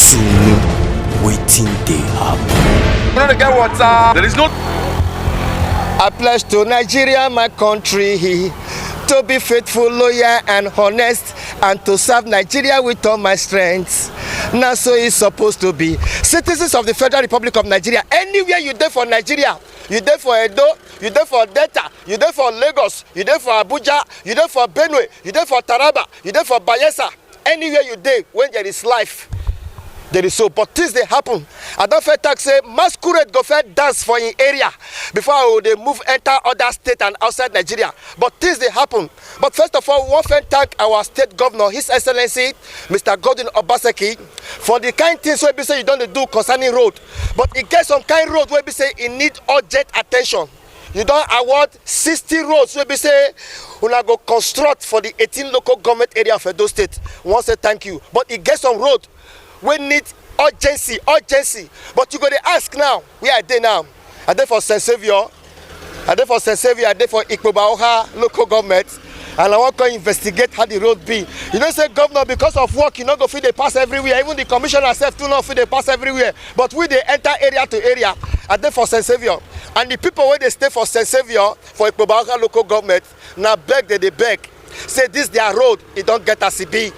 soon waiting they happen. You know the guy water. There is no. I pledge to Nigeria, my country, to be faithful, loyal, and honest, and to serve Nigeria with all my strength. Now, so it's supposed to be. Citizens of the Federal Republic of Nigeria, anywhere you there for Nigeria, you there for Edo, you there for Delta, you there for Lagos, you there for Abuja, you there for Benue, you there for Taraba, you there for Bayelsa. Anywhere you there, when there is life, there is so. But things they happen. I don't feel talk say masquerade go fair dance for in area before they move enter other state and outside Nigeria. But things they happen. But first of all, we want to thank our state governor, His Excellency, Mr. Godwin Obaseki, for the kind things where we say you don't do concerning road. But it gets some kind road where we say it need urgent attention. You don't award 60 roads where we say we go construct for the 18 local government area of Edo State. We want to say thank you. But it gets some road we need urgency. But you go to ask now, where are they now? Are they for St. Saviour? Are they for St. Saviour? Are they for Ikpobaoha local government? And I want to investigate how the road be. You don't say, governor, because of work, you not go fit they pass everywhere. Even the commissioner self do not fit they pass everywhere. But we they enter area to area. Are they for St. Saviour? And the people where they stay for St. Saviour, for Ikpobaoha local government, now beg they beg. Say this their road, it don't get a CB.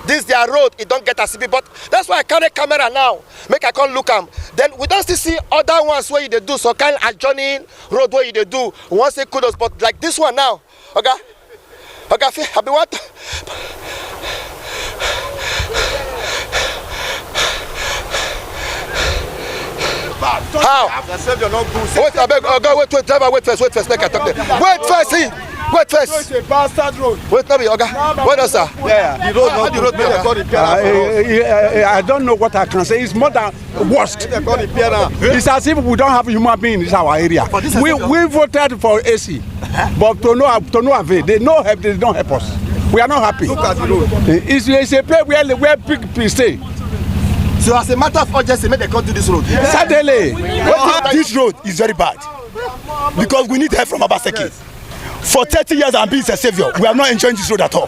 This their road, it don't get a CB, but that's why I carry camera now. Make I come look am. Then we don't still see other ones where you they do so kind adjoining road where you they do. We want to say kudos, but like this one now, okay, I be what? How? Wait, I beg, wait, driver, wait first, make I talk there. Wait first, see. Wait first. It's a bastard road. Wait, no be, Oga. Wait, sir. Yeah, the road. How the road made I don't know what I can say. It's more than worst. It's as if we don't have human beings in our area. We voted for AC, but to no avail. They don't help us. We are not happy. Look at the road. It's a place where people stay. So as a matter of urgency, make they come to this road. Suddenly, this road is very bad because we need help from Obaseki. For 30 years I'm being a savior. We are not enjoying this road at all.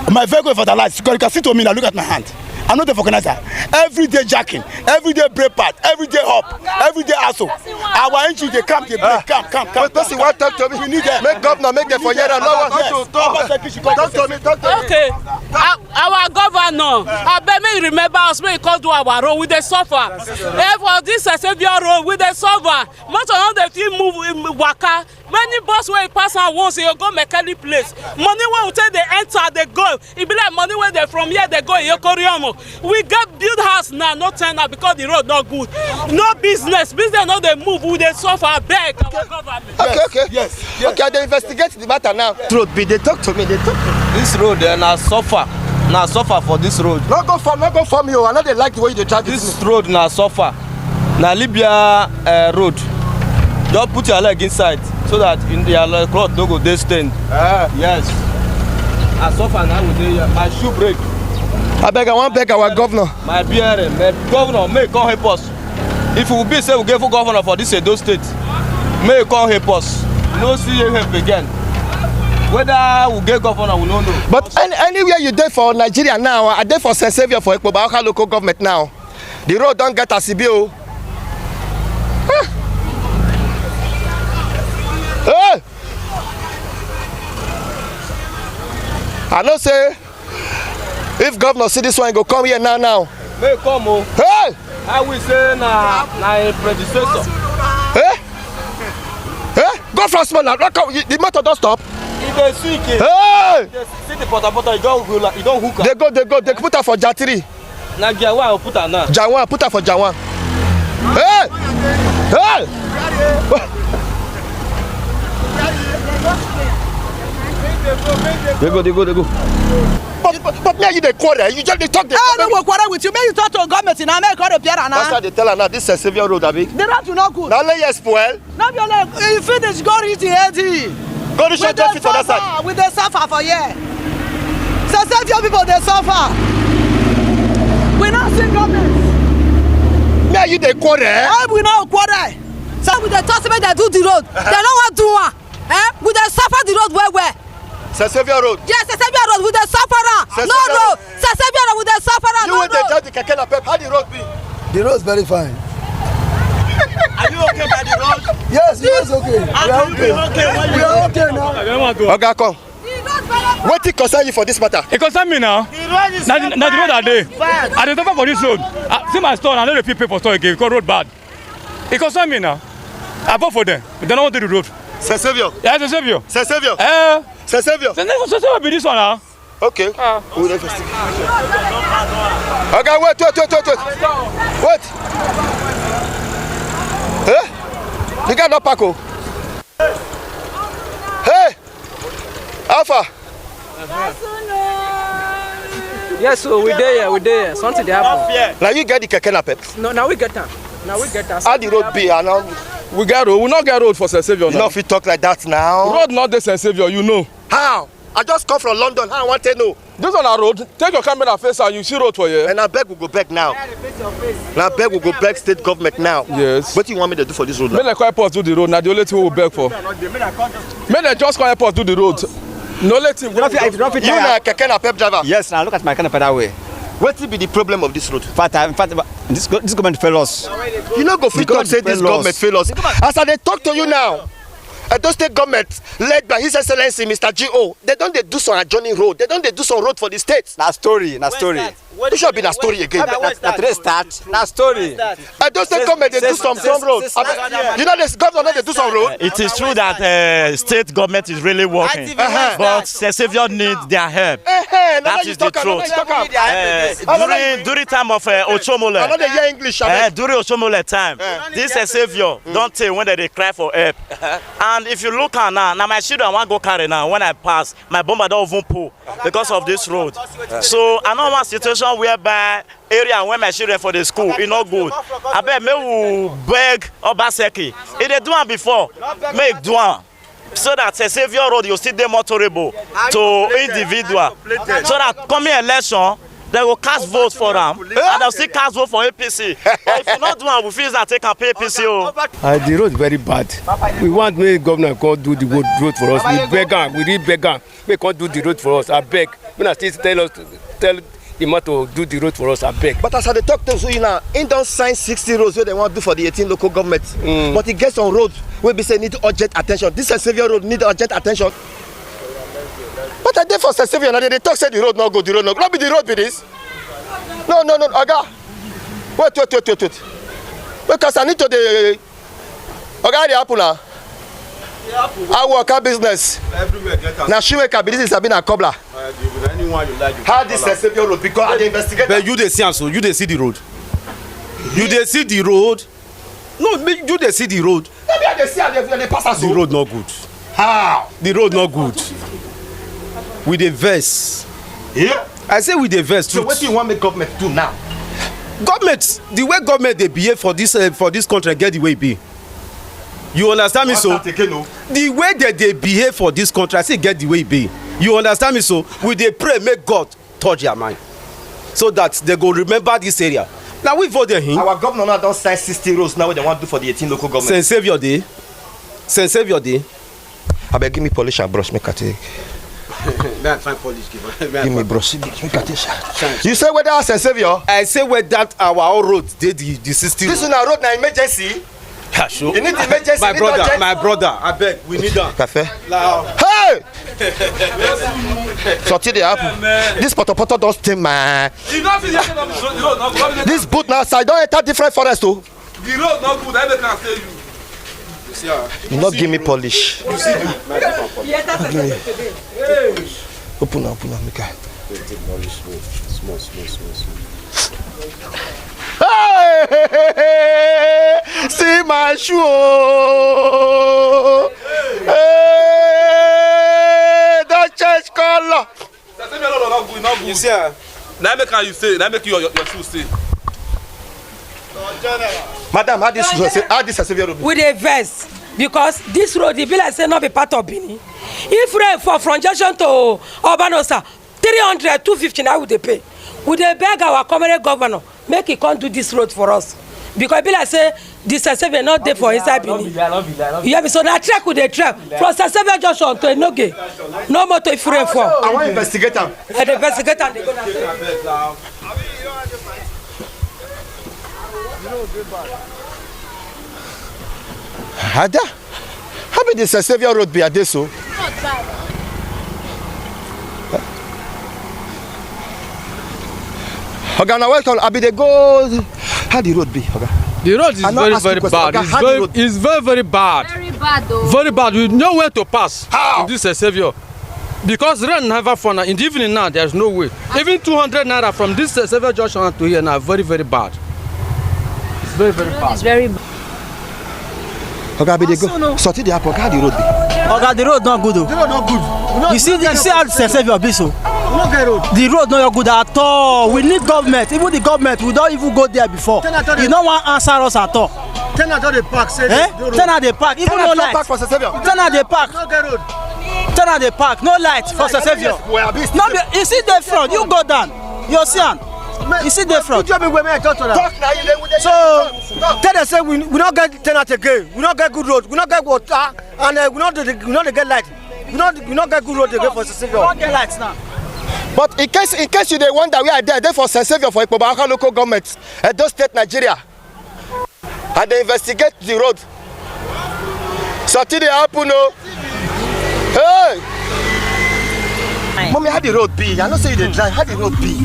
My vehicle is vandalized. You can see to me now, look at my hand. I'm not the organizer. Every day jacking, every day brake pad, every day hop, every day asshole. Our engine they come. But person want talk to me. We need them. Make governor, make them for here and no one to talk. Talk to me. Okay. Our governor, I bet me remember us when he come do our road with the suffer. For this Savior road with the suffer. Much of the team move waka. Many bus where pass on once you go mechanic place. Money where we take they enter, they go. It be like money where they from here they go Yokoriamo. We get build house now, not turn out because the road not good. No business not they move. We they suffer beg our government. Okay. Yes. Okay, they investigate the matter now. Road be they talk to me. This road now suffer. Now suffer for this road. Not go from you. I know they like the way they try this road now suffer. Now Libya road. Just put your leg inside so that in their cloth no go dey stained. Yes. I suffer now with my shoe break. I want beg our governor. My BRM, my governor, may come help us. If we be say we give for governor for this Edo state, may come help us. No see help again. Whether we get governor, we don't know. But anywhere you there for Nigeria now, I there for St. Saviour for Ikpobaoha local government now. The road don't get a CBO. Hey! I know say if governor see this one go come here now. May come oh. Hey! I will say na a predecessor. Go from small now. The motor don't stop. If they sick, hey! See the porta you don't hook up. They put her for Jatiri. Na Jawan put her now. Jawan, put her for Jawan. Hey! They go. But now you dey quarrel. You just talk. I don't want quarrel with you. May you talk to government in America or Pierre. That's why they tell her now. This is Saviour road, abi. The road is not good. Now let you spoil. Now you like you finish go reach the head. Go to short fit for that side. With the suffer for here. So Saviour people they suffer. We not see government. Now you dey quarrel. We not quarrel. So with the touchment they do the road. They don't want to do. We dey suffer the road where? St. Saviour road. Yes, St. Saviour road with the sufferer. No road. St. Saviour road we dey suffer and You when they drive the keke napep, how the road be? The road is very fine. Are you okay by the road? Yes, yes, okay. We are okay. We are okay now. Oga, come. What it concern you for this matter? It concern me now. The road is Now the road are there. bad. I dey suffer for this road. See my store, I no dey fit pay for store again because road bad. It concern me now. I bought for them. They don't want to do the road. Saint Saviour. Yeah, Saint Saviour. Saint Saviour. Saint Saviour. Saint Saviour be this one now. Okay. We'll investigate. Okay, wait. Wait. Hey? The guy not Paco. Hey! Alpha. Yes, so we there. Something dey happen. Now you get the keke napep. No, now we get am. How the road be? And We get road. We not get road for St. Saviour you now. know if you talk like that now. Road not the St. Saviour, you know. How? I just come from London. How I want to know? This on our road. Take your camera face and you see road for you. And I beg we go back now. Now I beg we go back state government now. Yes. What do you want me to do for this road now? Make the airport do the road. Now the only thing we beg for. Make the just come airport do the road. No let him. You na keke napep driver. Yes, now look at my kind of that way. What will be the problem of this road? In fact, this government fail us. You know go fit talk say this government fail us. As I dey talk to you now, Edo State government led by His Excellency Mr. G.O. they don dey do some adjoining road. They don dey do some road for the state. Na story. It should be a story again. Na today start. Na story. Edo State government dey do some road. You know the government dey do some road. It is true that state government is really working, but St. Saviour needs their help. That is the truth. During time of Ochomole, I know they hear English. during Ochomole time, this St. Saviour don't tell when they cry for help. And if you look at now my children want go carry now. When I pass, my bomber don't even pull because of this road. So I know one situation whereby area where my children for the school e no good. I bet me will beg Obaseki. If they do it before, make do it. So that St. Saviour road you see them more tolerable to individual. So that coming election, they will cast vote for them and they'll still cast vote for APC. But if you not do it, we feel that they can pay APC. The road very bad. We want the government to do the road for us. We beg am, we really beg am. We can't do the road for us. I beg. When I still tell the man to do the road for us, I beg. But as I talk to you now, in don't sign 60 roads where they want to do for the 18 local governments. But it gets on road where we say need urgent attention. This St. Saviour road need urgent attention. But I did for St. Saviour, and they talk say the road not good, the road not good. Not be the road be this. No, Oga. Wait. Because I need to the Oga, the happen now. I work our business. Now shoemaker business have been a cobbler. How this St. Saviour road? Because I investigate. But you dey see so you dey see the road. You dey see the road. No, you dey see the road. Maybe I dey see they pass us. The road not good. How? The road not good. We dey vex. Yeah. I say we dey vex. So what do you want me government do now? Government, the way government dey behave for this country get the way e be. You understand me so? The way that they behave for this country, I say get the way it be. You understand me so? We dey pray make God touch their mind, so that they go remember this area. Now we vote him. Our governor now don sign 60 roads now. What they want to do for the 18 local government. St. Saviour Day. St. Saviour Day. Abeg give me polish and brush make I take. May I find polish give me brush make I take. You say whether St. Saviour? I say whether our own road dey the 60. This one na road na emergency. Yeah, sure. You need emergency. My brother, I beg, we need them. Cafe. Hey! Sorti the apple. This poto don't stain my. This boot now side don't enter different forest too. The road not good, I can't tell you. You not give me polish. You see Open make I. Small. Hey, see my shoe. Hey, don't change color. You see, now make you say, now make your shoes say. Madam, how this St. Saviour road? We dey vex because this road e be like say no be part of Benin. If rain fall from junction to Urbanosa, 300, 250 now we dey pay. We dey beg our common governor make he come do this road for us because e be like say the Sesevia not there for inside Benin. You have so na track with the track from Sesevia junction to Enoge. No motor if free for. I want investigate them. The investigator they gonna Ada, how be the Sesevia road be ade so? Oga, now welcome. I be the go. How the road be, Oga? The road is very bad. It's very bad. Very bad though. Very bad. We know where to pass. How? In this Sesevia. Because rain never fall. In the evening now, there's no way. Even 200 naira from this Sesevia junction to here now, very bad. It's very bad. It's very bad. Oga, be the go. Sorti the airport. How the road be? Oga, the road not good. The road not good. You see how the Sesevia be so. The road not good at all. We need government. Even the government, we don't even go there before. You don't want to answer us at all. Turn out the park. Turn out the park. Even no light. Turn out the park. Turn out the park. No light for Sesevia. No, you see the front. You go down. You see am. You see the front. So tell them say we not get turn out again. We not get good road. We not get water, and we not get light. We not get good road again for Sesevia. We not get lights now. But in case you dey wonder we are there for Sesevia for Ikpoba local government, Edo State, Nigeria, and they investigate the road. Sorti the happen no. Hey! Mommy, how the road be? I know say you dey drive. How the road be?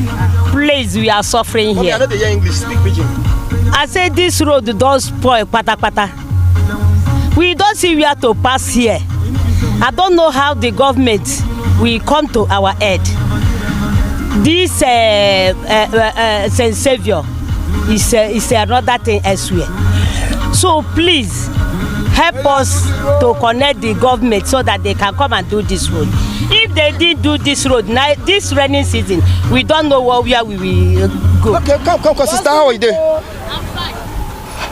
Please, we are suffering Mommy, here. I know they hear English. Speak pidgin. I say this road don spoil patapata. We don't see where to pass here. I don't know how the government will come to our aid. This Sesevia is another thing elsewhere. So please help us to connect the government so that they can come and do this road. If they didn't do this road now, this rainy season, we don't know where we will go. Okay, come, sister. How are you doing? I'm fine.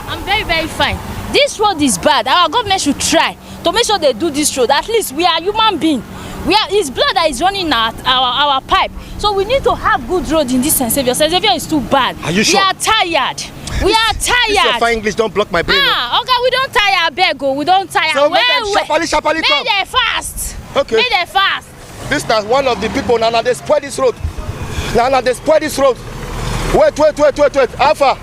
I'm very fine. This road is bad. Our government should try to make sure they do this road. At least we are human beings. It's blood that is running at our pipe. So we need to have good road in this Sesevia. Sesevia is too bad. Are you sure? We are tired. We are tired. This your fine English don't block my brain. Okay, we don't tire, bego. We don't tire. So make them sharply come. Make them fast. Okay. Make them fast. This is one of the people now they spoil this road. Now they spoil this road. Wait. Alpha.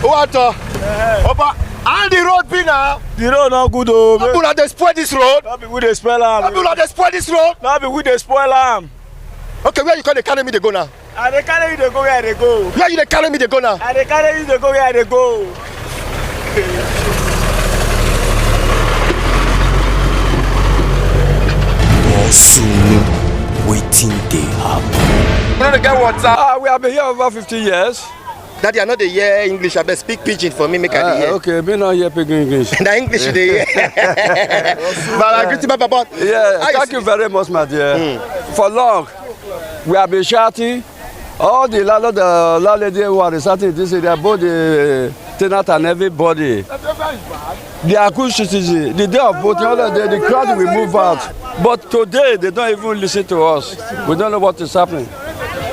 What? Oba. And the road be now. The road not good oh. People now they spoil this road. Not be we dey spoil am. People now they spoil this road. Not be we dey spoil am. Okay, where you call the carry me they go now? I dey carry you dey go where I dey go. Where you dey carry me they go now? I dey carry you dey go where I dey go. Soon, waiting they happen. You know the guy water. We have been here over 50 years. Daddy, I know they hear English. I better speak pidgin for me, make I hear. Okay, me not hear pidgin English. The English they hear. But I greet you, Papa. Yeah, thank you very much, my dear. For long, we have been shouting. All the landlady who are residing in this area, both the tenant and everybody. They are good citizens. The day of voting, the crowd will move out. But today, they don't even listen to us. We don't know what is happening.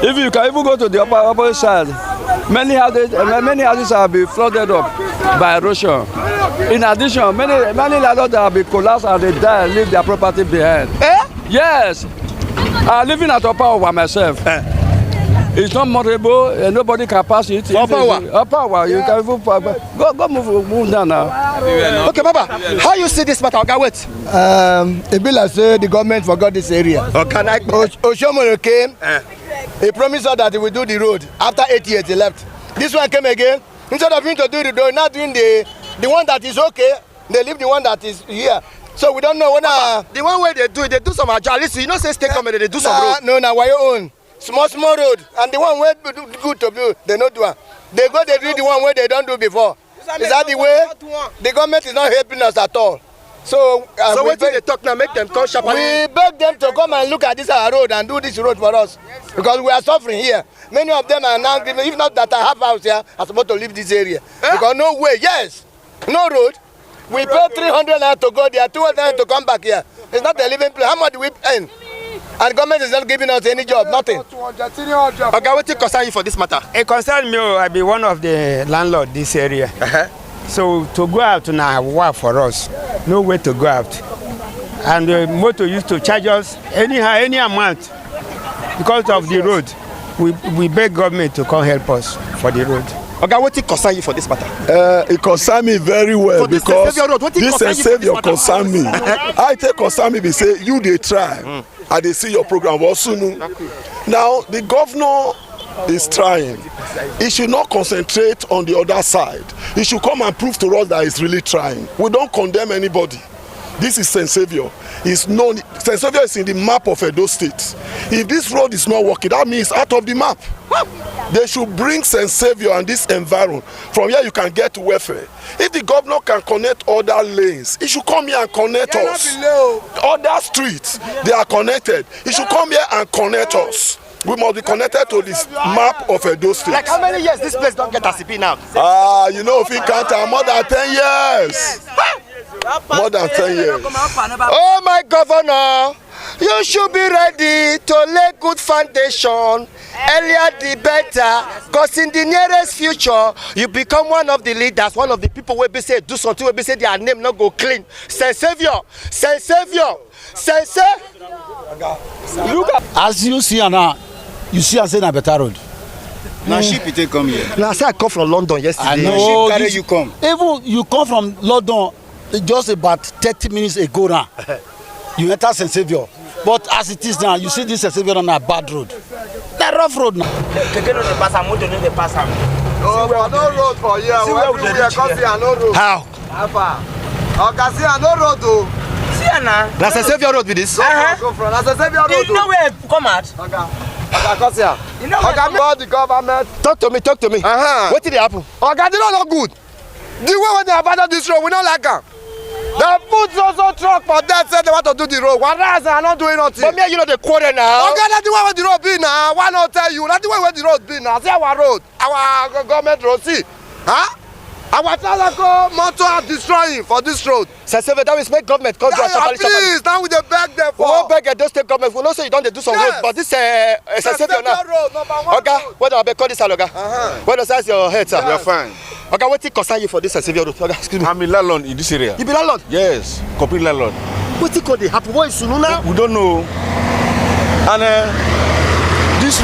If you can even go to the upper side, many houses have been flooded up by erosion. In addition, many landlords have been collapsed and they die and leave their property behind. Yes. I'm living at Opawa by myself. It's not motorable, nobody can pass it. Opawa, you can even go move down now. Okay, Baba, how you see this matter? Okay, wait. It be like say the government forgot this area. Okay, Oshomole came. He promised us that he will do the road. After 8 years, he left. This one came again. Instead of him to do the road, not doing the one that is okay, they leave the one that is here. So we don't know whether the one where they do some agile. Listen, you know, say state government they do some road. No, why your own? Small road, and the one where do good to do, they not do one. They go, they do the one where they don't do before. Is that the way? The government is not helping us at all. So what do they talk now? Make them come sharply. We beg them to come and look at this road and do this road for us, because we are suffering here. Many of them are now giving. If not that I have house here, I'm supposed to leave this area because no way. Yes, no road. We pay 300 naira to go there, 200 naira to come back here. It's not a living place. How much do we earn? And the government is not giving us any job, nothing. Okay, what concern you for this matter? It concerns me. I be one of the landlord this area. So to go out now, work for us. No way to go out. And the motor used to charge us anyhow, any amount because of the road. We beg government to come help us for the road. Okay, what it concern you for this matter? It concern me very well because this Savior concern me. I take concern me, say you dey try. I dey see your program also. Now the governor is trying. He should not concentrate on the other side. He should come and prove to us that he's really trying. We don't condemn anybody. This is St. Saviour. St. Saviour is in the map of Edo State. If this road is not working, that means out of the map. They should bring St. Saviour and this environment. From here you can get to welfare. If the governor can connect other lanes, he should come here and connect us. Other streets, they are connected. He should come here and connect us. We must be connected to this map of Edo State. Like how many years this place don't get ACP now? You know, if you count more than 10 years. More than 10 years. Oh my governor, you should be ready to lay good foundation. Earlier the better, because in the nearest future, you become one of the leaders, one of the people where be say do something, where be say their name not go clean. St. Saviour, St. Saviour, St. Saviour. Look at, as you see now, you see I say na better road. Now ship you come here. Now say I come from London yesterday. I know. Ship carry you come. Even you come from London just about 30 minutes ago now. You enter St. Saviour. But as it is now, you see this St. Saviour on a bad road. A rough road now. Oh, but no road for here. Everywhere come see no road. How? How far? Okay, see no road though. See na. Na St. Saviour road be this. Go from. Na St. Saviour road. You know where come out? Okay, come here. You know where about the government. Talk to me. What did happen? Okay, the road not good. The way when they abandon this road, we don't like am. They put so truck for that, say they want to do the road. One reason I'm not doing nothing. But me, you know the quarter now. Okay, that's the way where the road be now. Why not tell you? That's the way where the road be now. See our road, our government road. See, huh? Our Talaco motor destroying for this road. St. Saviour, that will make government come to us. Please, now we dey beg them for. We won't beg those state government. We know say you don't do some road, but this St. Saviour now. Okay, what do I call this aloga? What does your head, sir? You're fine. Okay, what it concern you for this St. Saviour road? Okay, excuse me. I'm a landlord in this area. You be landlord? Yes, complete landlord. What it could happen? What is soon now? We don't know. And this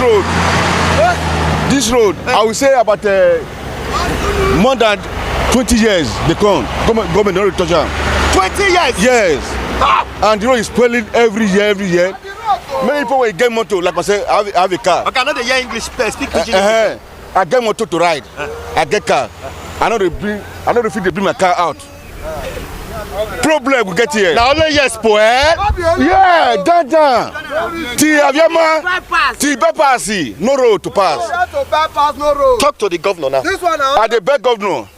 road, I will say about more than 20 years they come. Government don't touch them. 20 years? Yes. And the road is spoiling every year. Many people will get motor, like I say, I have a car. Okay, I know they hear English, speak Pidgin. I get motor to ride. I get car. I know they bring my car out. Problem we get here. Now only yes, spoil. Yeah, down. Till bypass, no road to pass. No road. Talk to the governor now. This one now. I the beg governor,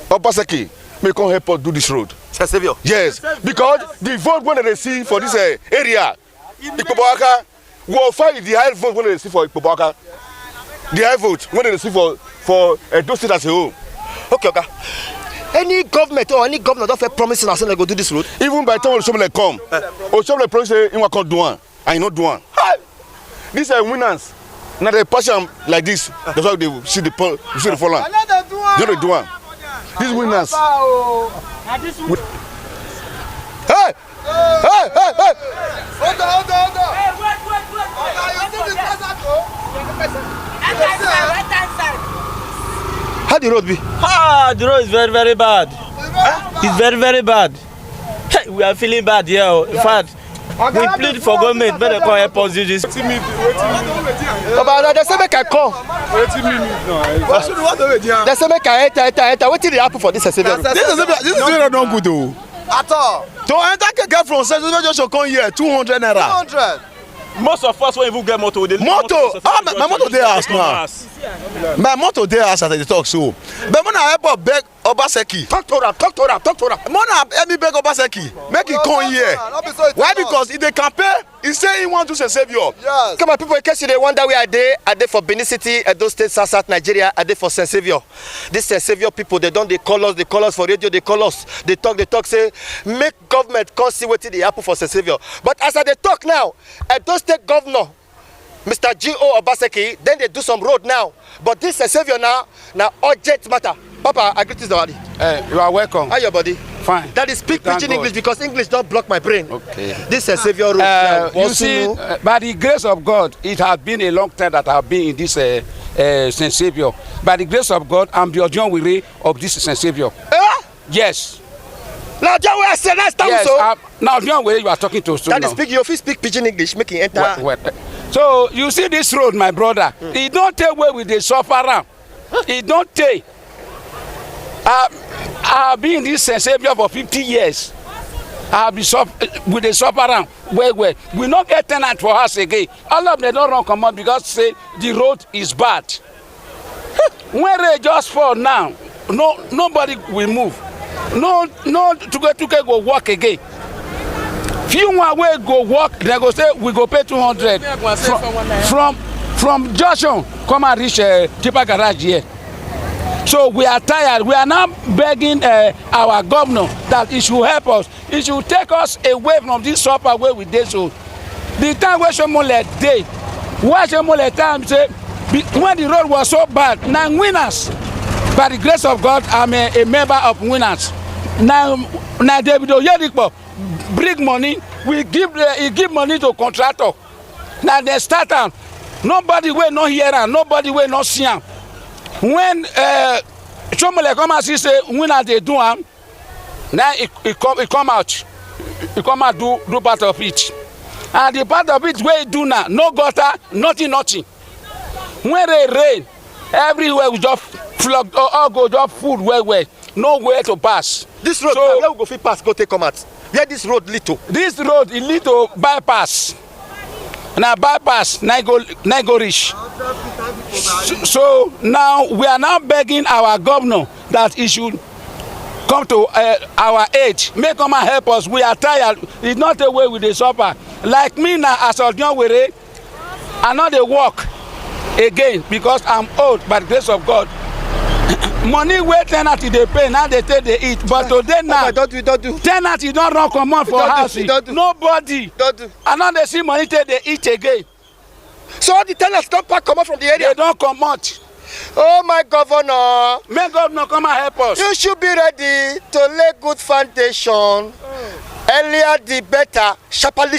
Obaseki, may come help us do this road. St. Saviour. Yes, because the vote when they receive for this area, Ikpoboaka, will find the high vote when they receive for Ikpoboaka. The high vote when they receive for Edo State as a whole. Okay. Any government or any governor don't fit promising us they go do this road. Even by the time Oshomole come, Oshomole promise say he can't do one, and he not do one. These are winners. Now they pass them like this. That's why they see the fall. They don't do one. These winners. Hey! Hold on. How the road be? The road is very, very bad. It's very, very bad. Hey, we are feeling bad here. In fact, we plead for government, but they can't help us do this. But they say make I come. They say make I enter. What did happen for this St. Saviour? This is not good though. At all. To enter Keke from St. Saviour just come here, 200 naira. 200. Most of us won't even get motor. My motor dey house now. My motor dey house as I talk so. But when I help beg Obaseki. Talk to her. When I help me beg Obaseki, make him come here. Why? Because if they campaign, he say he want to St. Saviour. Yes. Come on, people, in case you wonder where I dey for Benin City, Edo State, South Nigeria, I dey for St. Saviour. This St. Saviour people, they call us for radio, they call us, they talk, say, make government come see what they happen for St. Saviour. But as I talk now, Edo State Governor, Mr. G.O. Obaseki, then they do some road now. But this St. Saviour now urgent matter. Papa, I greet you, Daddy. You are welcome. How your body? Fine. Daddy, speak Thank pidgin God. English because English don't block my brain. Okay. This is Savior Road. You see, by the grace of God, it has been a long time that I've been in this Saint Savior. By the grace of God, I'm the John Wire of this Saint Savior. Yes. Now, John Wire say next time. Yes. So. Now, John Wire, you are talking to. Daddy, speak. You speak pidgin English, make it enter. So you see this road, my brother. It don't take away with the sufferer. It don't take. I've been in this Saint Savior for 50 years. I've been with the sufferer. Where we not get tenant for us again. All of them don't run come out because say the road is bad. When they just fall now, nobody will move. No, to go walk again. Few one way go walk, they go say we go pay 200 from Junction come and reach Tipa Garage here. So we are tired. We are now begging our governor that he should help us. He should take us away from this supper where we did so. The time where Shomole day, where Shomole time say when the road was so bad, now winners. By the grace of God, I'm a member of winners. Now David Oyedikpo bring money. He give money to contractor. Now they start out. Nobody will not hear and nobody will not see him. When Shomole come and say winner they do him, now he come out. He come out do part of it. And the part of it where he do now, no gutter, nothing. When they rain, everywhere we just flood, all go just full where nowhere to pass. This road, so, where we go fit pass, go take come out. Where this road lead to? This road it lead to bypass. Now bypass, now go reach. So now we are now begging our governor that he should come to our aid, make come and help us. We are tired. It's not a way with the supper. Like me now, as a young Wire, I know they walk again because I'm old by the grace of God. Money where tenant they pay, now they take they eat. But today now, don't do. Tenant you don't run come on for house. Nobody. And now they see money take they eat again. So all the tenants don't pack come out from the area. They don't come out. Oh my governor. May governor come and help us. You should be ready to lay good foundation. Earlier the better. Sharply.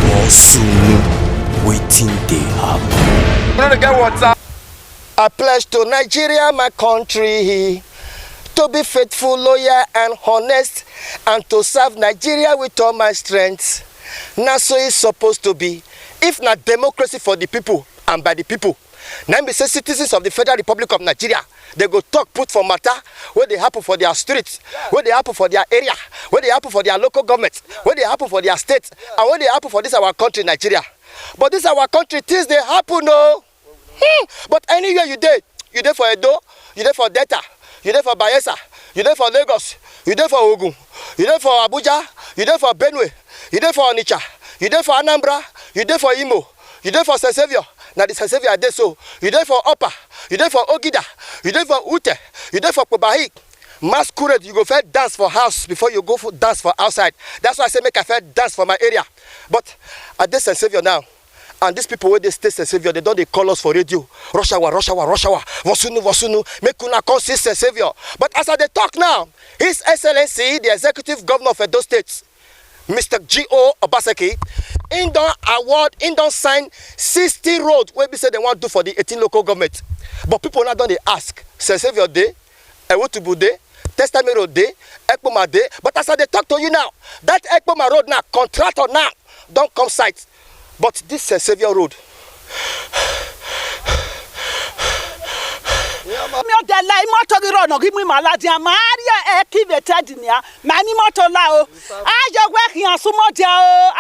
More soon, waiting they happen. You know the guy what's up? I pledge to Nigeria, my country, to be faithful, loyal, and honest, and to serve Nigeria with all my strength. Now so it's supposed to be. If not democracy for the people and by the people, now be say citizens of the Federal Republic of Nigeria, they go talk put for matter where they happen for their streets, where they happen for their area, where they happen for their local government, where they happen for their state, and where they happen for this our country, Nigeria. But this our country, things they happen, no. But anywhere you there for Edo, you there for Delta, you there for Bayelsa, you there for Lagos, you there for Ogun, you there for Abuja, you there for Benue, you there for Onitsha, you there for Anambra, you there for Imo, you there for Saint Savior. Now the Saint Savior there so, you there for Upper, you there for Ogida, you there for Ute, you there for Kobahi. Masquerade, you go first dance for house before you go for dance for outside. That's why I say make I first dance for my area. But at this Saint Savior now, and these people where they stay Saint Savior, they don't call us for radio. Rush hour, Vosunu, make una come see Saint Savior. But as they talk now, His Excellency, the Executive Governor of Edo State, Mr. G.O. Obaseki, he don't sign 60 roads where we say they want to do for the 18 local government. But people now don't they ask, Saint Savior Day, Ewotubu Day, Testament Road Day, Ekpoma Day. But as they talk to you now, that Ekpoma Road now, contractor now, don't come sight. But this Saint Savior Road.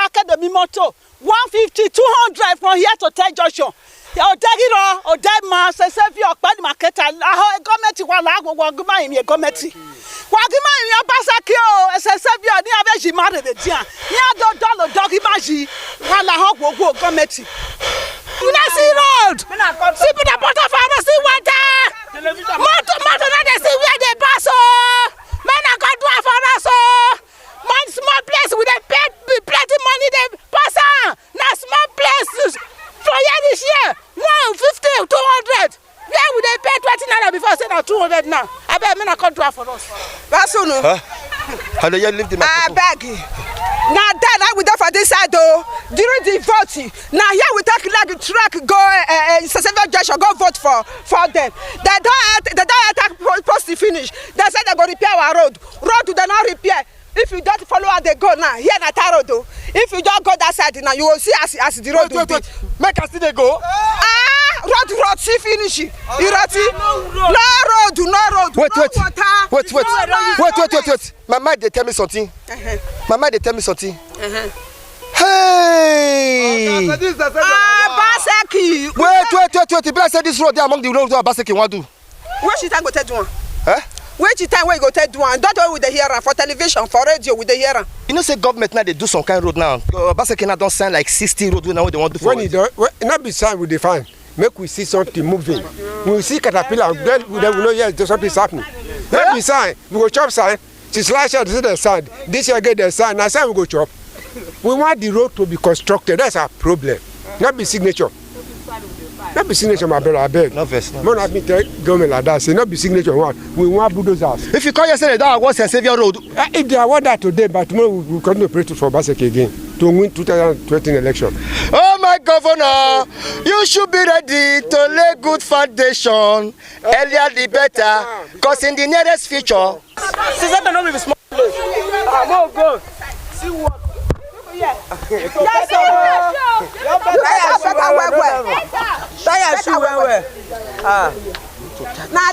Academy moto 150 200 from here to Ted Junction. Odagiro Odema Saint Savior Bad Market government wala guma in government. Wagima in your basakio Saint Savior ni aveji mare de dia. Ni do dogimaji wala ho government. Nasi road. See the bottom pharmacy water. Motor na dey see where they pass oh. Men are going to for us oh. Man small place with a plenty money they pass on. Now small places for year this year 150 200. Where would they pay 20 naira before say now 200 now? Abeg, me na come do am for us. Basunu. How do you leave the microphone? Abeg. Now then, I will there for this side though. During the voting, now here we take like track go Sesevio Junction go vote for them. They don't attack post the finish. They said they go repair our road. Road do they not repair. If you don't follow how they go now, here na tar road. If you don't go that side now, you will see as the road will be. Make us see they go. Road see finish. You ready? No road. Wait. Mama, they tell me something. Mama, they tell me something. Hey! Baseki. Wait. The brother said this road there among the roads Baseki want do. Where she time go take do one? Huh? Which time where you go take do one? Don't know with the hearing for television, for radio with the hearing. You know, say government now they do some kind of road now. Baseki now don't sign like 60 road now they want to do. When it don't, not be signed we define. Make we see something moving. We see caterpillar, then we know yes, there's something happening. Let me sign. We go chop sign. Since last year, this is the sign. This year get the sign. Now sign we go chop. We want the road to be constructed. That's our problem. Not be signature. Not be signature, my brother. I beg. No verse. Not have me tell government like that. Say not be signature. We want bulldozers. If you call yesterday, that was Sesevio Road. If they award that today, but tomorrow we continue to pray for Baseki again to win 2020 election. Oh my governor, you should be ready to lay good foundation. Earlier the better, because in the nearest future. Since I don't know if it's small place. Go. See what? Now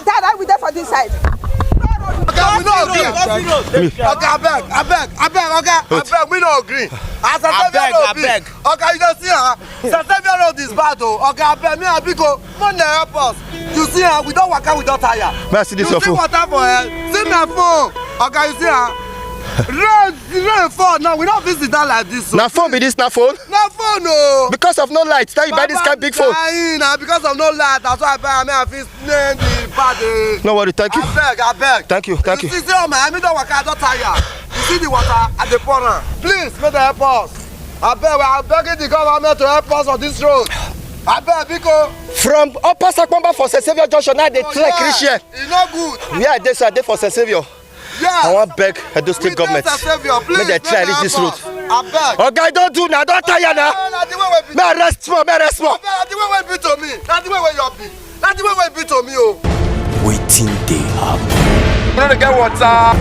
that I will there for this side. Okay, we no agree. Okay, abeg, we no agree. As abeg. Okay, you don't see her. Sesevio road is bad though. Okay, abeg, me and Biko, money help us. You see her, we don't work out, we don't tire. May I see this your phone? You see water for her. See my phone. Okay, you see her. Rain fall now. We don't visit that like this. Now phone be this, now phone? No phone, no. Because of no light, now you buy this kind of big phone. Because of no light, that's why I buy. I mean, I feel the bad. No worry, thank you. I beg. Thank you. You see, I mean, don't work out, don't tire. You see the water at the corner. Please, make them help us. I beg. We are begging the government to help us on this road. I beg, Biko. From Upper Sakwamba for Sesevio Junction, now they try Christian. It's not good. Yeah, they say for Sesevio. Yeah. I want beg Edo State government. Make they try reach this road. I beg. Okay, don't do now. Don't tire now. May arrest more. That's the way we be to me. That's the way you be. That's the way we be to me. Waiting they happen. You know they get water.